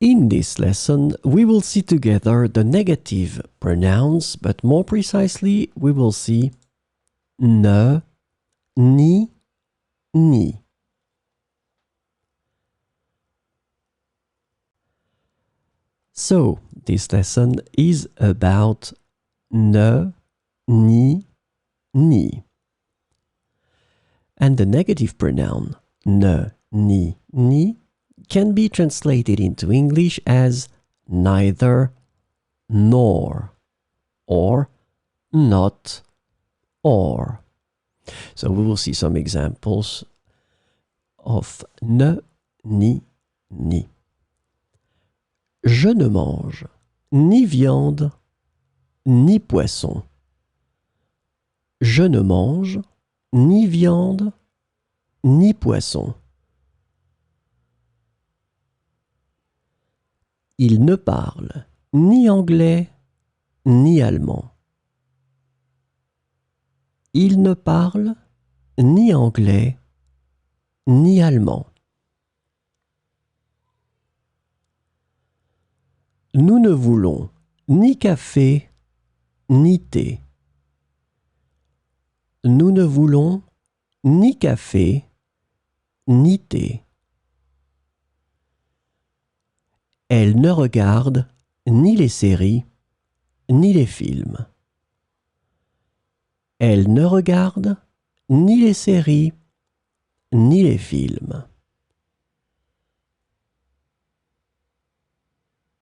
In this lesson, we will see together the negative pronouns, but more precisely, we will see ne, ni, ni. So, this lesson is about ne, ni, ni. And the negative pronoun ne, ni, ni can be translated into English as neither, nor, or not, or. So we will see some examples of ne, ni, ni. Je ne mange ni viande, ni poisson. Je ne mange ni viande, ni poisson. Il ne parle ni anglais, ni allemand. Il ne parle ni anglais, ni allemand. Nous ne voulons ni café, ni thé. Nous ne voulons ni café, ni thé. Elle ne regarde ni les séries, ni les films. Elle ne regarde ni les séries, ni les films.